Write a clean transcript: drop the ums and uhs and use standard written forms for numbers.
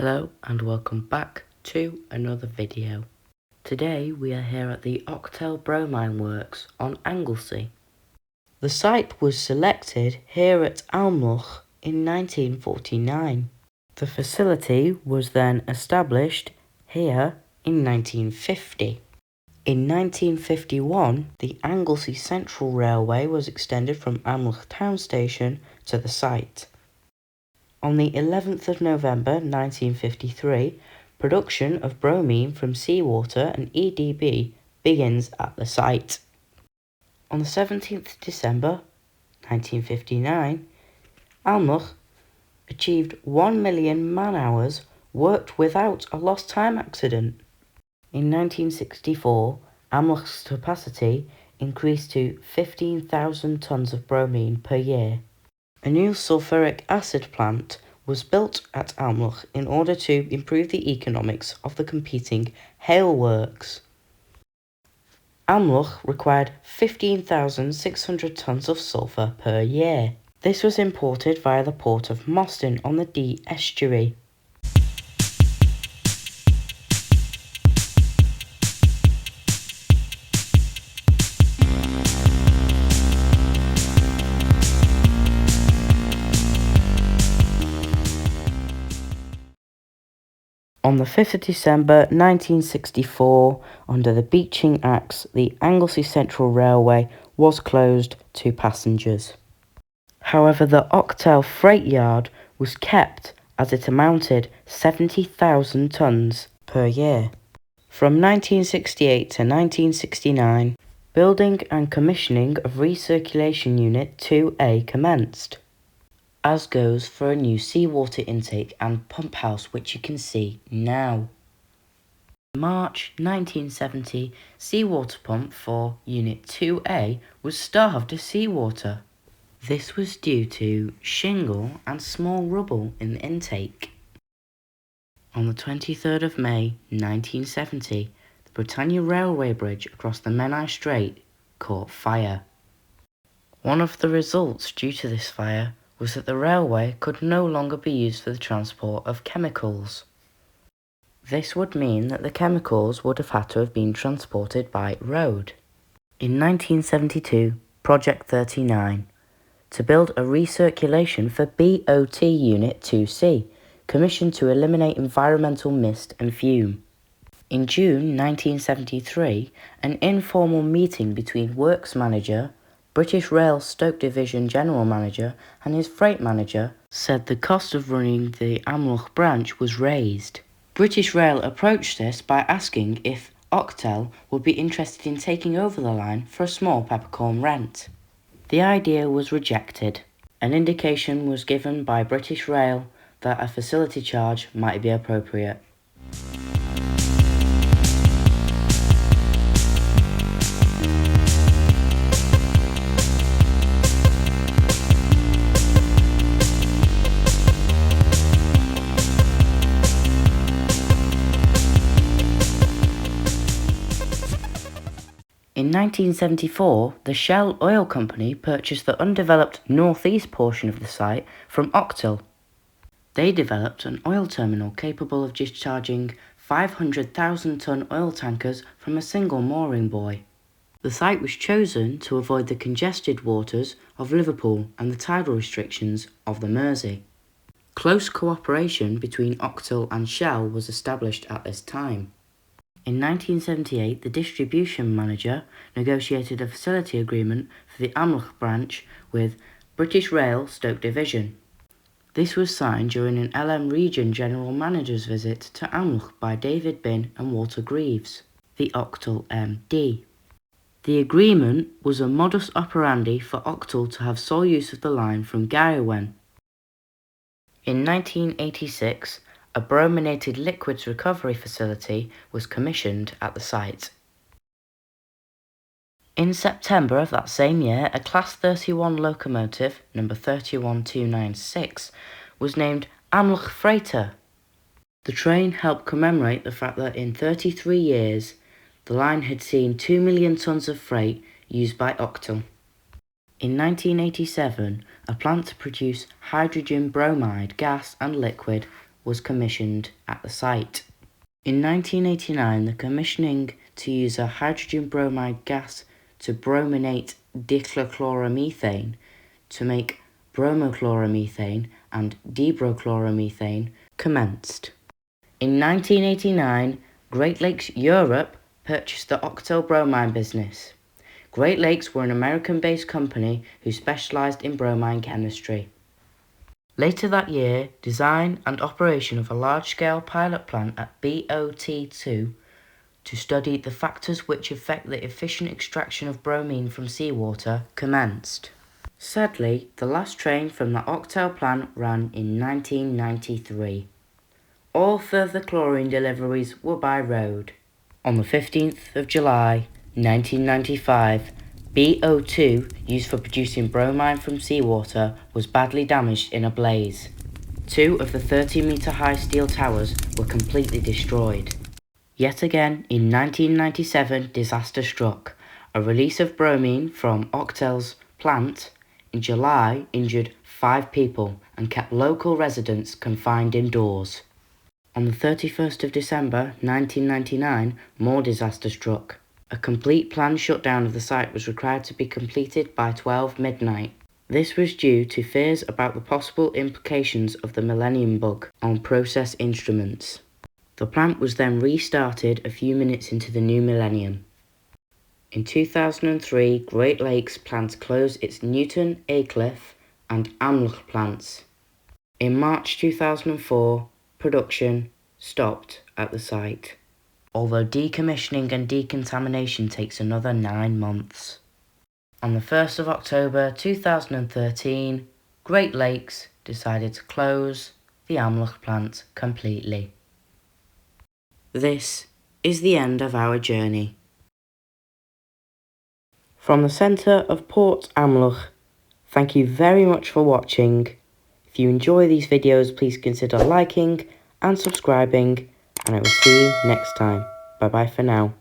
Hello and welcome back to another video. Today we are here at the Octel Bromine Works on Anglesey. The site was selected here at Almloch in 1949. The facility was then established here in 1950. In 1951, the Anglesey Central Railway was extended from Almloch Town Station to the site. On the 11th of November 1953, production of bromine from seawater and EDB begins at the site. On the 17th December 1959, Almloch achieved 1 million man-hours worked without a lost time accident. In 1964, Almloch's capacity increased to 15,000 tonnes of bromine per year. A new sulfuric acid plant was built at Almloch in order to improve the economics of the competing Hale works. Almloch required 15,600 tonnes of sulphur per year. This was imported via the port of Mostyn on the Dee estuary. On the 5th of December 1964, under the Beeching Acts, the Anglesey Central Railway was closed to passengers. However, the Octel freight yard was kept as it amounted 70,000 tonnes per year. From 1968 to 1969, building and commissioning of Recirculation Unit 2A commenced, as goes for a new seawater intake and pump house, which you can see now. March 1970, seawater pump for Unit 2A was starved of seawater. This was due to shingle and small rubble in the intake. On the 23rd of May 1970, the Britannia Railway Bridge across the Menai Strait caught fire. One of the results due to this fire was that the railway could no longer be used for the transport of chemicals. This would mean that the chemicals would have had to have been transported by road. In 1972, Project 39, to build a recirculation for BOT Unit 2C, commissioned to eliminate environmental mist and fume. In June 1973, an informal meeting between Works Manager, British Rail Stoke Division General Manager and his freight manager said the cost of running the Almloch branch was raised. British Rail approached this by asking if Octel would be interested in taking over the line for a small peppercorn rent. The idea was rejected. An indication was given by British Rail that a facility charge might be appropriate. In 1974, the Shell Oil Company purchased the undeveloped northeast portion of the site from Octel. They developed an oil terminal capable of discharging 500,000-ton oil tankers from a single mooring buoy. The site was chosen to avoid the congested waters of Liverpool and the tidal restrictions of the Mersey. Close cooperation between Octel and Shell was established at this time. In 1978, the distribution manager negotiated a facility agreement for the Almloch branch with British Rail Stoke Division. This was signed during an LM Region General Manager's visit to Almloch by David Bin and Walter Greaves, the Octel MD. The agreement was a modus operandi for Octel to have sole use of the line from Garawen. In 1986, a brominated liquids recovery facility was commissioned at the site. In September of that same year, a Class 31 locomotive, number 31296, was named Almloch Freighter. The train helped commemorate the fact that in 33 years, the line had seen 2 million tonnes of freight used by Octel. In 1987, a plant to produce hydrogen bromide gas and liquid was commissioned at the site. In 1989, the commissioning to use a hydrogen bromide gas to brominate dichloromethane to make bromochloromethane and dibrochloromethane commenced. In 1989, Great Lakes Europe purchased the Octal bromine business. Great Lakes were an American-based company who specialized in bromine chemistry. Later that year, design and operation of a large-scale pilot plant at BOT2 to study the factors which affect the efficient extraction of bromine from seawater commenced. Sadly, the last train from the Octal plant ran in 1993. All further chlorine deliveries were by road. On the 15th of July, 1995, BO2, used for producing bromine from seawater, was badly damaged in a blaze. 2 of the 30-metre-high steel towers were completely destroyed. Yet again, in 1997, disaster struck. A release of bromine from Octal's plant in July injured 5 people and kept local residents confined indoors. On the 31st of December 1999, more disaster struck. A complete planned shutdown of the site was required to be completed by 12 midnight. This was due to fears about the possible implications of the Millennium Bug on process instruments. The plant was then restarted a few minutes into the new millennium. In 2003, Great Lakes planned to close its Newton, Aycliffe and Amlwch plants. In March 2004, production stopped at the site, although decommissioning and decontamination takes another 9 months. On the 1st of October 2013, Great Lakes decided to close the Amlwch plant completely. This is the end of our journey. From the centre of Port Amlwch, thank you very much for watching. If you enjoy these videos, please consider liking and subscribing, and I will see you next time. Bye bye for now.